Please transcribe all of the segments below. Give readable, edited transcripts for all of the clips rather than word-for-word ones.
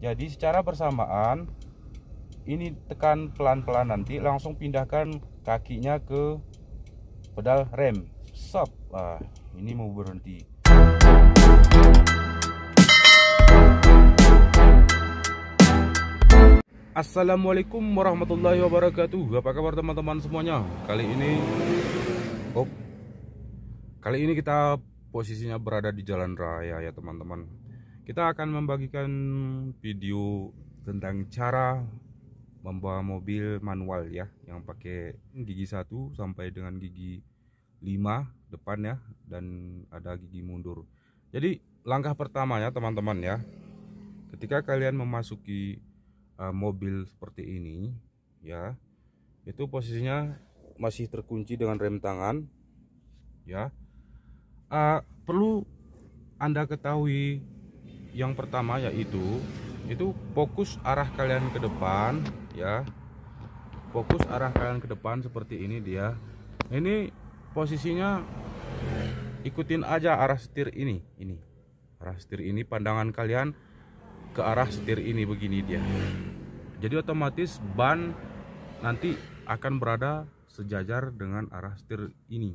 Jadi secara bersamaan ini tekan pelan-pelan, nanti langsung pindahkan kakinya ke pedal rem. Stop. Ini mau berhenti. Assalamualaikum warahmatullahi wabarakatuh. Apa kabar teman-teman semuanya? Kali ini kita posisinya berada di jalan raya ya teman-teman. Kita akan membagikan video tentang cara membawa mobil manual ya, yang pakai gigi 1 sampai dengan gigi 5 depan ya, dan ada gigi mundur. Jadi langkah pertamanya teman-teman ya, ketika kalian memasuki mobil seperti ini ya, itu posisinya masih terkunci dengan rem tangan ya. Perlu Anda ketahui yang pertama yaitu fokus arah kalian ke depan ya. Fokus arah kalian ke depan seperti ini dia. Ini posisinya ikutin aja arah setir ini. Arah setir ini, pandangan kalian ke arah setir ini begini dia. Jadi otomatis ban nanti akan berada sejajar dengan arah setir ini.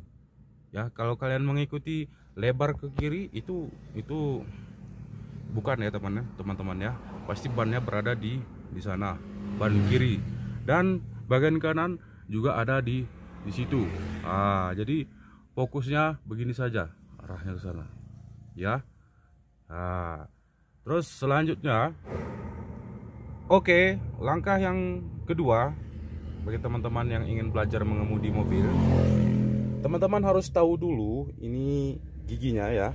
Ya, kalau kalian mengikuti lebar ke kiri itu bukan ya teman-teman ya. Pasti bannya berada di sana, ban kiri, dan bagian kanan juga ada di situ. Jadi fokusnya begini saja, arahnya ke sana ya. Terus selanjutnya, langkah yang kedua bagi teman-teman yang ingin belajar mengemudi mobil, teman-teman harus tahu dulu ini giginya ya.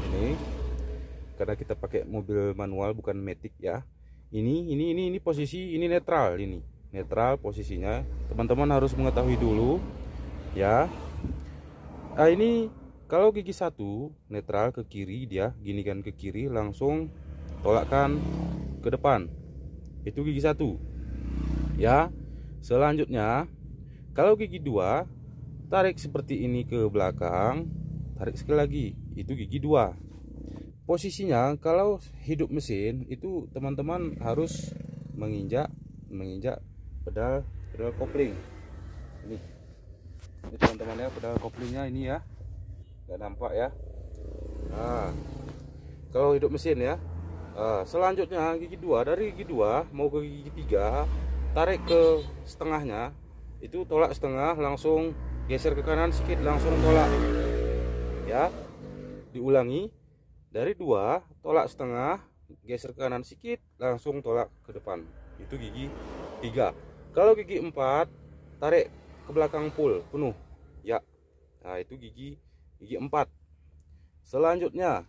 Ini karena kita pakai mobil manual bukan matic ya. Ini posisi ini netral, ini netral posisinya. Teman-teman harus mengetahui dulu ya. Ini kalau gigi 1 netral ke kiri dia, gini kan ke kiri, langsung tolakkan ke depan. Itu gigi 1 ya. Selanjutnya kalau gigi 2 tarik seperti ini ke belakang, tarik sekali lagi, itu gigi 2. Posisinya kalau hidup mesin itu teman-teman harus menginjak pedal kopling. Ini teman-teman ya, pedal koplingnya ini ya, nggak nampak ya. Kalau hidup mesin ya. Selanjutnya gigi 2, dari gigi 2 mau ke gigi 3, tarik ke setengahnya, itu tolak setengah, langsung geser ke kanan sedikit, langsung tolak ya. Diulangi, dari 2 tolak setengah, geser ke kanan sedikit, langsung tolak ke depan. Itu gigi 3. Kalau gigi 4 tarik ke belakang full penuh ya. Itu gigi 4. Selanjutnya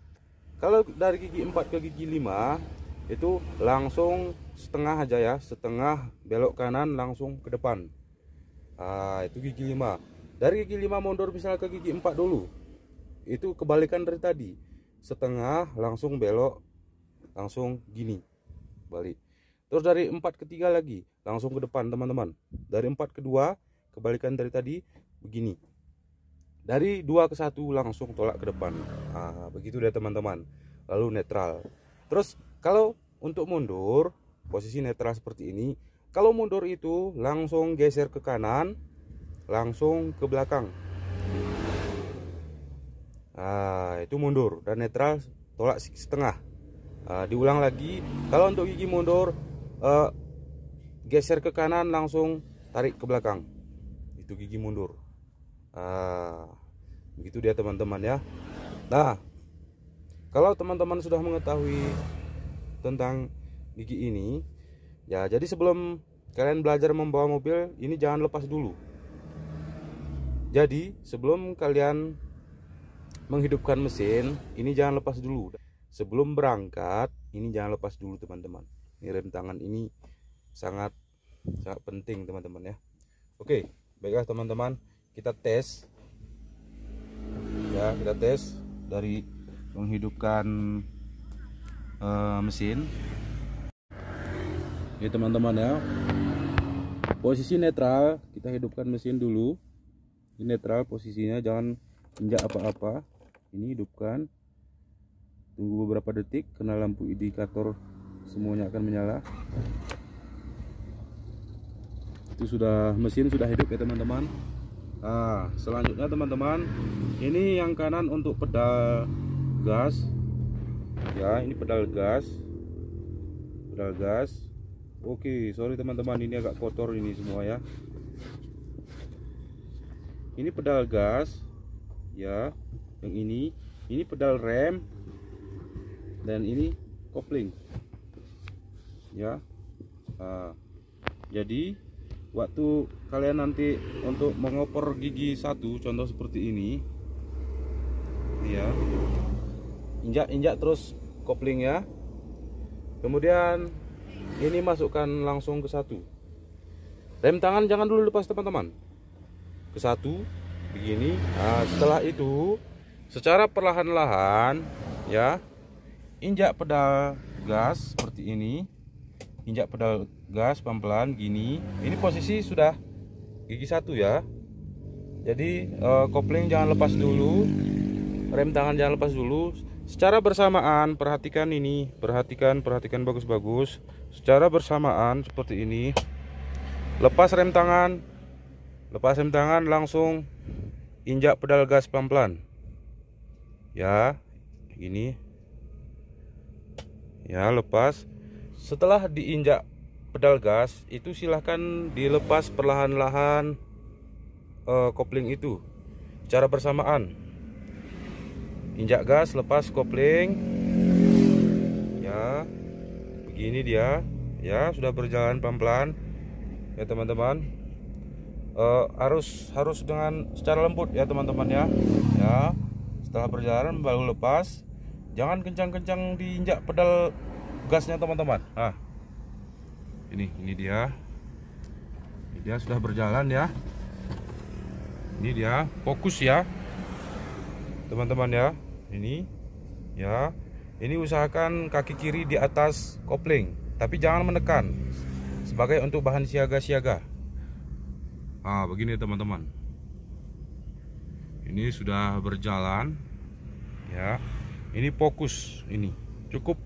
kalau dari gigi 4 ke gigi 5 itu langsung setengah aja ya, setengah belok kanan langsung ke depan. Itu gigi 5. Dari gigi 5 mundur misalnya ke gigi 4 dulu. Itu kebalikan dari tadi. Setengah langsung belok, langsung gini, balik. Terus dari 4 ke 3 lagi, langsung ke depan teman-teman. Dari 4 ke 2, kebalikan dari tadi, begini. Dari 2 ke 1 langsung tolak ke depan. Begitu deh teman-teman. Lalu netral. Terus kalau untuk mundur, posisi netral seperti ini. Kalau mundur itu langsung geser ke kanan, langsung ke belakang. Itu mundur, dan netral tolak setengah. Diulang lagi. Kalau untuk gigi mundur, geser ke kanan, langsung tarik ke belakang. Itu gigi mundur. Begitu dia teman-teman ya. Nah, kalau teman-teman sudah mengetahui tentang gigi ini ya, jadi sebelum kalian belajar membawa mobil ini jangan lepas dulu. Jadi sebelum kalian menghidupkan mesin ini jangan lepas dulu. Sebelum berangkat ini jangan lepas dulu teman-teman. Ini rem tangan ini sangat penting teman-teman ya. Oke, baiklah teman-teman, kita tes ya, kita tes dari menghidupkan mesin. Ini teman-teman ya, posisi netral, kita hidupkan mesin dulu. Ini netral posisinya, jangan injak apa-apa. Ini hidupkan, tunggu beberapa detik, kena lampu indikator semuanya akan menyala. Itu sudah, mesin sudah hidup ya teman-teman. Nah, selanjutnya teman-teman, ini yang kanan untuk pedal gas ya, ini pedal gas. Oke, sorry teman-teman, ini agak kotor ini semua ya. Ini pedal gas ya, yang ini pedal rem, dan ini kopling ya. Nah, jadi waktu kalian nanti untuk mengoper gigi satu, contoh seperti ini ya, injak terus kopling ya, kemudian ini masukkan langsung ke satu. Rem tangan jangan dulu lepas teman-teman, ke satu begini. Nah, setelah itu secara perlahan-lahan ya, injak pedal gas seperti ini, injak pedal gas pelan-pelan gini. Ini posisi sudah gigi satu ya, jadi kopling jangan lepas dulu, rem tangan jangan lepas dulu. Secara bersamaan, perhatikan ini, perhatikan bagus-bagus. Secara bersamaan seperti ini, lepas rem tangan, langsung injak pedal gas pelan-pelan ya, gini ya, lepas. Setelah diinjak pedal gas itu silahkan dilepas perlahan-lahan kopling itu secara bersamaan. Injak gas, lepas kopling ya, begini dia ya, sudah berjalan pelan-pelan ya teman-teman. Harus dengan secara lembut ya teman-teman ya. Setelah berjalan baru lepas, jangan kencang-kencang diinjak pedal gasnya teman-teman. Nah, ini dia sudah berjalan ya. Ini dia, fokus ya teman-teman ya. Ini ya, ini usahakan kaki kiri di atas kopling, tapi jangan menekan, sebagai untuk bahan siaga-siaga. Ah, begini teman-teman, ini sudah berjalan ya. Ini fokus, ini cukup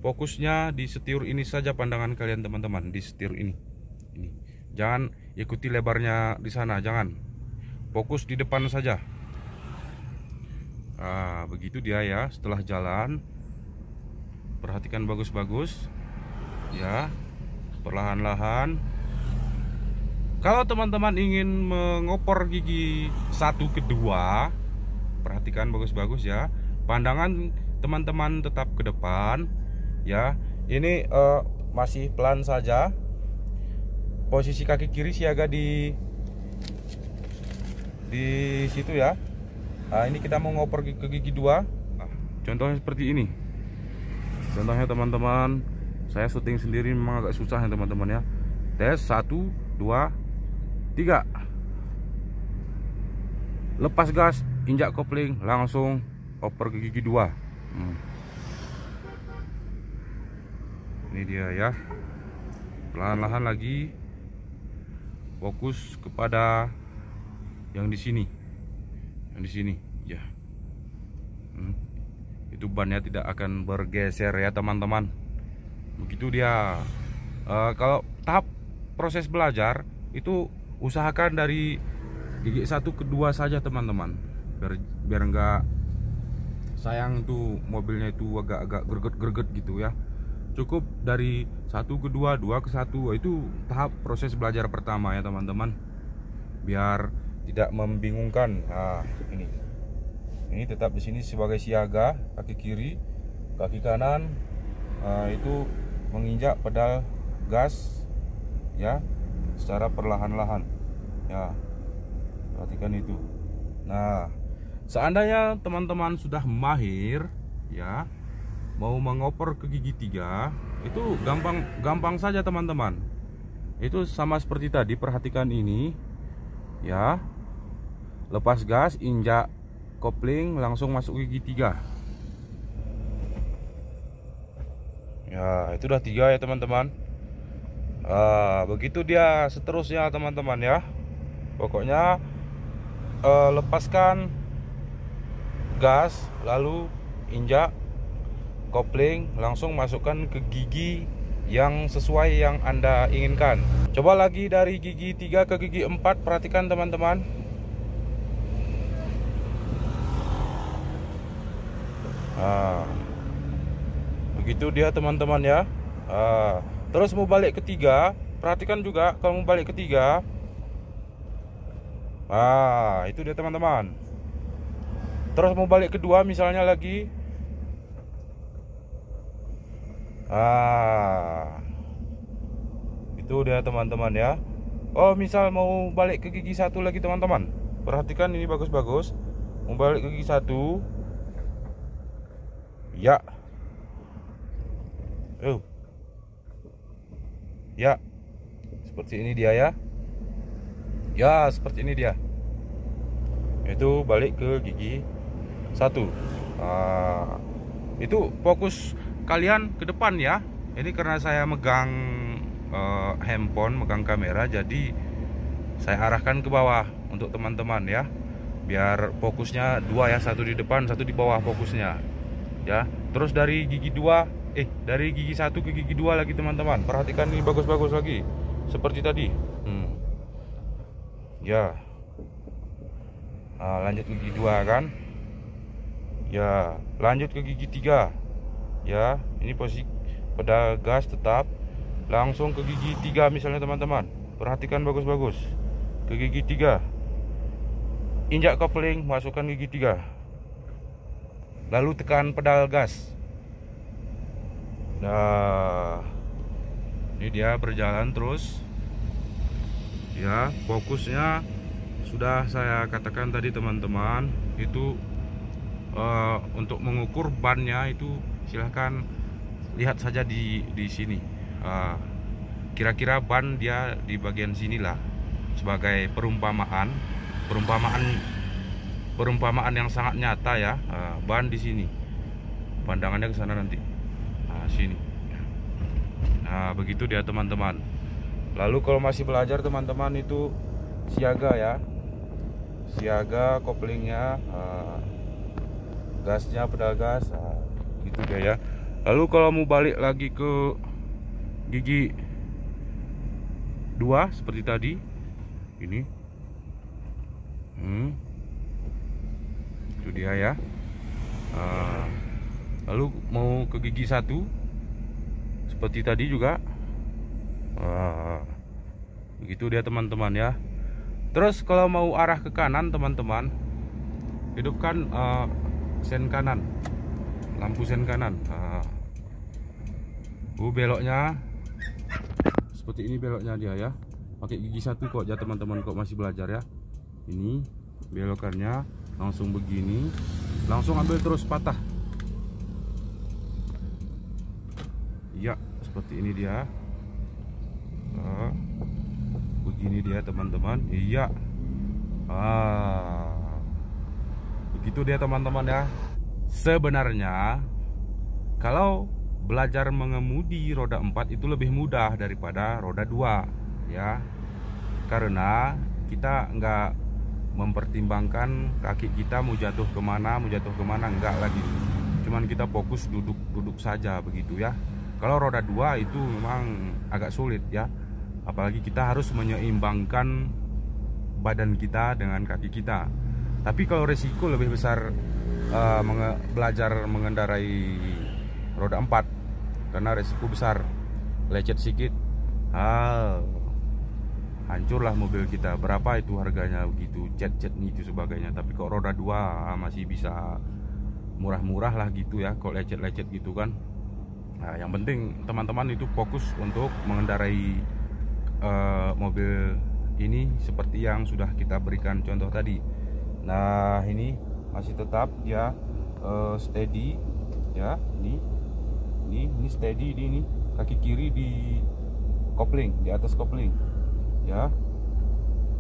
fokusnya di setir ini saja pandangan kalian teman-teman, di setir ini jangan ikuti lebarnya di sana, jangan, fokus di depan saja. Ah, begitu dia ya. Setelah jalan, perhatikan bagus-bagus ya, perlahan-lahan. Kalau teman-teman ingin mengoper gigi satu kedua, perhatikan bagus-bagus ya. Pandangan teman-teman tetap ke depan ya. Ini masih pelan saja. Posisi kaki kiri siaga di situ ya. Nah, ini kita mau ngoper ke gigi dua. Nah, contohnya seperti ini. Contohnya teman-teman, saya syuting sendiri memang agak susah ya teman-teman ya. Tes 1, 2, 3. Lepas gas, injak kopling, langsung oper ke gigi 2. Ini dia ya. Perlahan-lahan lagi, fokus kepada yang di sini. Yang di sini ya. Itu bannya tidak akan bergeser ya teman-teman. Begitu dia. Kalau tahap proses belajar itu usahakan dari gigi 1 ke 2 saja teman-teman, biar enggak sayang tuh mobilnya itu agak greget gitu ya. Cukup dari 1 ke 2, 2 ke 1, itu tahap proses belajar pertama ya teman-teman, biar tidak membingungkan. Nah, ini tetap di sini sebagai siaga, kaki kiri, kaki kanan itu menginjak pedal gas ya, secara perlahan-lahan ya, perhatikan itu. Nah, seandainya teman-teman sudah mahir ya, mau mengoper ke gigi 3, itu gampang saja teman-teman. Itu sama seperti tadi, perhatikan ini ya, lepas gas, injak kopling, langsung masuk gigi 3 ya. Itu udah 3 ya teman-teman. Begitu dia seterusnya teman-teman ya. Pokoknya lepaskan gas, lalu injak kopling, langsung masukkan ke gigi yang sesuai yang Anda inginkan. Coba lagi dari gigi 3 ke gigi 4, perhatikan teman-teman. Begitu dia teman-teman ya. Terus mau balik ke 3, perhatikan juga kalau mau balik ke 3. Itu dia teman-teman. Terus mau balik ke 2 misalnya lagi. Itu dia teman-teman ya. Oh, misal mau balik ke gigi 1 lagi teman-teman. Perhatikan ini bagus-bagus. Mau balik ke gigi 1. Ya. Ya. Seperti ini dia ya. Ya, seperti ini dia. Itu balik ke gigi 1. Itu fokus kalian ke depan ya. Ini karena saya megang handphone, megang kamera, jadi saya arahkan ke bawah untuk teman-teman ya. Biar fokusnya 2 ya, 1 di depan, 1 di bawah fokusnya. Ya. Terus dari gigi 2, dari gigi 1 ke gigi 2 lagi teman-teman. Perhatikan ini bagus-bagus lagi. Seperti tadi. Ya. Lanjut ke gigi 2 kan. Ya, lanjut ke gigi 3. Ya, ini posisi pedal gas tetap. Langsung ke gigi 3 misalnya teman-teman. Perhatikan bagus-bagus. Ke gigi 3. Injak kopling, masukkan gigi 3. Lalu tekan pedal gas. Nah, ini dia berjalan terus. Ya, fokusnya sudah saya katakan tadi teman-teman. Itu untuk mengukur bannya itu silahkan lihat saja di sini. Kira-kira ban dia di bagian sinilah, sebagai perumpamaan yang sangat nyata ya. Ban di sini, pandangannya ke sana nanti. Sini. Begitu dia teman-teman. Lalu kalau masih belajar teman-teman itu siaga ya. Siaga koplingnya, gasnya pedal gas, gitu dia ya. Lalu kalau mau balik lagi ke gigi 2 seperti tadi, ini. Itu dia ya. Lalu mau ke gigi 1 seperti tadi juga. Begitu dia teman-teman ya. Terus kalau mau arah ke kanan teman-teman, hidupkan sen kanan, lampu sen kanan. Beloknya seperti ini, beloknya dia ya. Pakai gigi 1 kok ya teman-teman, kok masih belajar ya. Ini belokannya langsung begini, langsung ambil terus patah. Ya, seperti ini dia. Begini dia teman-teman. Iya. Begitu dia teman-teman ya. Sebenarnya kalau belajar mengemudi roda 4 itu lebih mudah daripada roda 2 ya. Karena kita nggak mempertimbangkan kaki kita mau jatuh kemana, enggak lagi. Cuman kita fokus duduk saja begitu ya. Kalau roda 2 itu memang agak sulit ya. Apalagi kita harus menyeimbangkan badan kita dengan kaki kita. Tapi kalau resiko lebih besar belajar mengendarai roda 4, karena resiko besar. Lecet sedikit, hancurlah mobil kita. Berapa itu harganya begitu, cat-cat itu sebagainya. Tapi kalau roda 2 masih bisa murah-murah lah gitu ya. Kalau lecet-lecet gitu kan. Yang penting teman-teman itu fokus untuk mengendarai mobil ini seperti yang sudah kita berikan contoh tadi. Nah, ini masih tetap ya steady ya. Ini steady, ini kaki kiri di kopling, di atas kopling ya.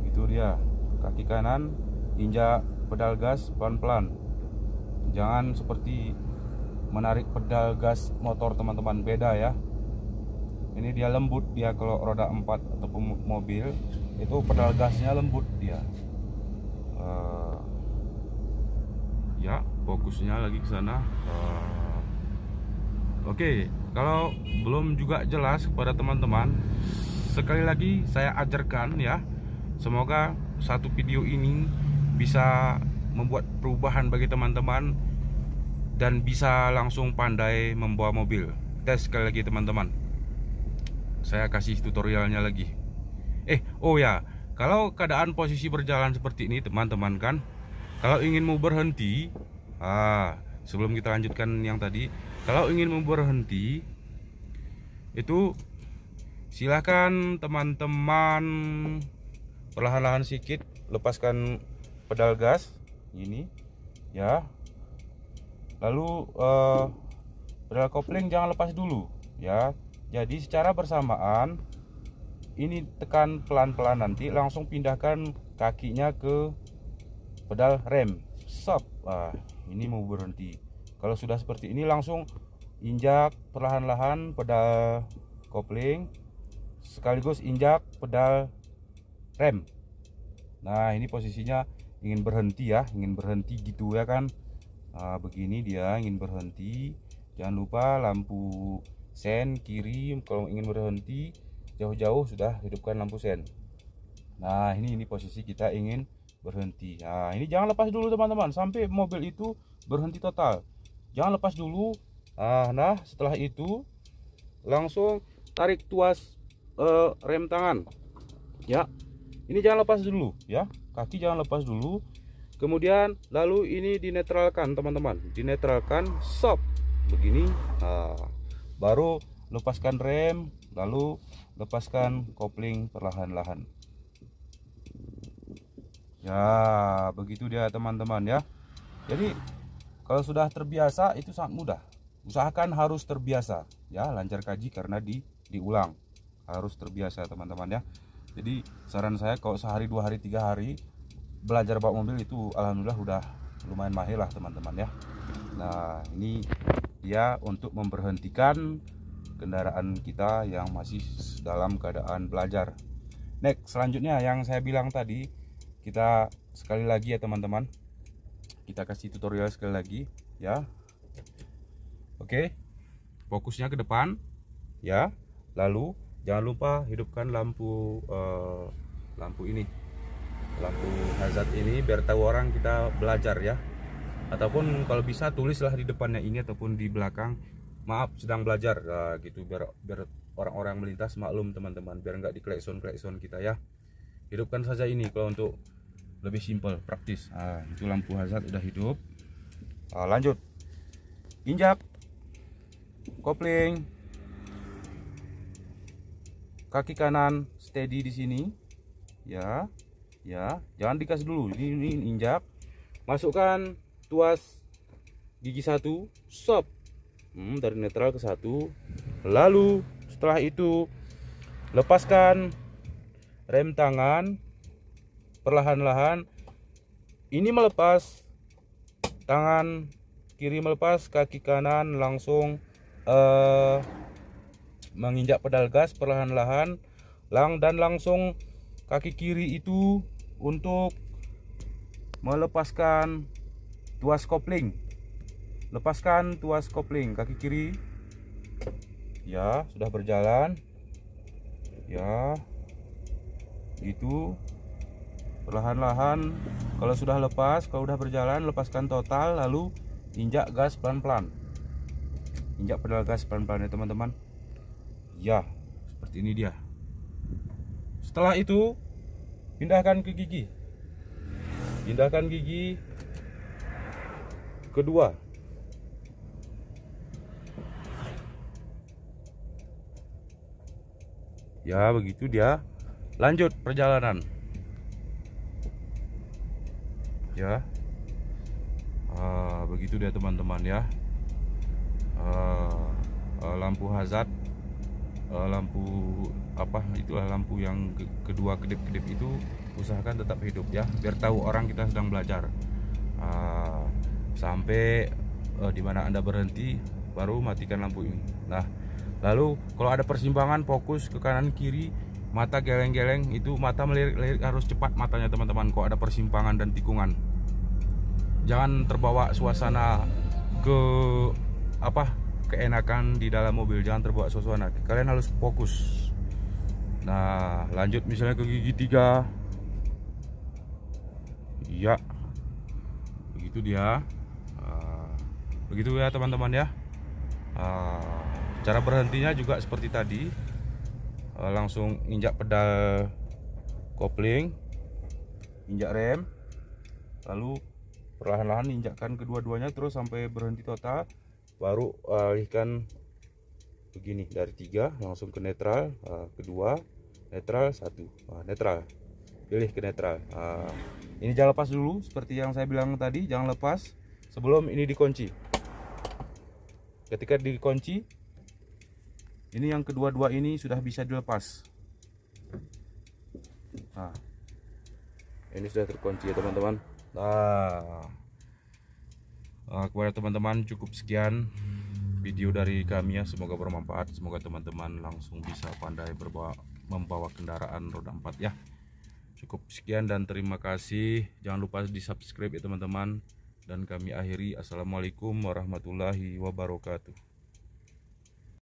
Itu dia. Kaki kanan injak pedal gas pelan-pelan. Jangan seperti menarik pedal gas motor teman-teman, beda ya. Ini dia lembut dia. Kalau roda 4 ataupun mobil itu pedal gasnya lembut dia. Ya, fokusnya lagi ke sana. Oke, kalau belum juga jelas kepada teman-teman, sekali lagi saya ajarkan ya. Semoga satu video ini bisa membuat perubahan bagi teman-teman dan bisa langsung pandai membawa mobil. Tes sekali lagi teman-teman. Saya kasih tutorialnya lagi. Oh ya, kalau keadaan posisi berjalan seperti ini teman-teman kan, kalau ingin mau berhenti, sebelum kita lanjutkan yang tadi, kalau ingin mau berhenti itu silahkan teman-teman perlahan-lahan sedikit lepaskan pedal gas ini ya. Lalu pedal kopling jangan lepas dulu ya. Jadi secara bersamaan ini tekan pelan-pelan, nanti langsung pindahkan kakinya ke pedal rem. Stop. Ini mau berhenti. Kalau sudah seperti ini langsung injak perlahan-lahan pedal kopling sekaligus injak pedal rem. Nah, ini posisinya ingin berhenti ya, ingin berhenti gitu ya kan. Begini dia ingin berhenti. Jangan lupa lampu sen kiri kalau ingin berhenti. Jauh-jauh sudah hidupkan lampu sen. Nah, ini posisi kita ingin berhenti. Nah, ini jangan lepas dulu teman-teman sampai mobil itu berhenti total. Jangan lepas dulu. Nah, setelah itu langsung tarik tuas rem tangan. Ya. Ini jangan lepas dulu ya. Kaki jangan lepas dulu. Kemudian lalu ini dinetralkan teman-teman. Dinetralkan, stop. Begini. Baru lepaskan rem, lalu lepaskan kopling perlahan-lahan. Ya, begitu dia teman-teman ya. Jadi kalau sudah terbiasa itu sangat mudah. Usahakan harus terbiasa ya, lancar kaji karena diulang. Harus terbiasa teman-teman ya. Jadi saran saya kalau sehari, 2 hari, 3 hari belajar bawa mobil itu alhamdulillah udah lumayan mahir lah teman-teman ya. Nah, ini dia untuk memberhentikan kendaraan kita yang masih dalam keadaan belajar. Next, selanjutnya yang saya bilang tadi, kita sekali lagi ya teman-teman, kita kasih tutorial sekali lagi ya. Oke, fokusnya ke depan ya. Lalu jangan lupa hidupkan lampu ini, lampu hazard ini, biar tahu orang kita belajar ya. Ataupun kalau bisa tulislah di depannya ini ataupun di belakang, maaf sedang belajar, gitu, biar orang-orang melintas maklum teman-teman, biar nggak diklekson kita ya. Hidupkan saja ini kalau untuk lebih simpel, praktis. Itu lampu hazard udah hidup. Lanjut, injak kopling, kaki kanan steady di sini ya, jangan dikas dulu. Ini injak, masukkan tuas gigi 1, stop. Dari netral ke 1. Lalu setelah itu lepaskan rem tangan perlahan-lahan. Ini melepas, tangan kiri melepas, kaki kanan langsung menginjak pedal gas perlahan-lahan, dan langsung kaki kiri itu untuk melepaskan tuas kopling. Lepaskan tuas kopling kaki kiri ya, sudah berjalan ya, gitu perlahan-lahan. Kalau sudah lepas, kalau sudah berjalan, lepaskan total, lalu injak gas pelan-pelan, injak pedal gas pelan-pelan ya teman-teman ya, seperti ini dia. Setelah itu pindahkan ke gigi, pindahkan gigi kedua. Ya, begitu dia. Lanjut perjalanan. Ya. Begitu dia teman-teman ya. Lampu hazard, lampu itulah lampu yang kedua kedip-kedip itu usahakan tetap hidup ya, biar tahu orang kita sedang belajar. Sampai dimana Anda berhenti baru matikan lampu ini. Nah, lalu kalau ada persimpangan, fokus ke kanan kiri, mata geleng-geleng, itu mata melirik-lirik harus cepat matanya teman-teman. Kalau ada persimpangan dan tikungan, jangan terbawa suasana ke keenakan di dalam mobil, jangan terbawa suasana. Kalian harus fokus. Nah, lanjut misalnya ke gigi 3. Iya, begitu dia. Begitu ya teman-teman ya. Cara berhentinya juga seperti tadi. Langsung injak pedal kopling, injak rem, lalu perlahan-lahan injakkan kedua-duanya terus sampai berhenti total. Baru alihkan begini, dari 3 langsung ke netral, kedua netral, 1 netral, pilih ke netral. Ini jangan lepas dulu, seperti yang saya bilang tadi, jangan lepas sebelum ini dikunci. Ketika dikunci, ini yang kedua-dua ini sudah bisa dilepas. Nah, ini sudah terkunci ya teman-teman. Kepada teman-teman cukup sekian video dari kami ya, semoga bermanfaat. Semoga teman-teman langsung bisa pandai membawa kendaraan roda 4 ya. Cukup sekian dan terima kasih. Jangan lupa di subscribe ya teman-teman. Dan kami akhiri, assalamualaikum warahmatullahi wabarakatuh.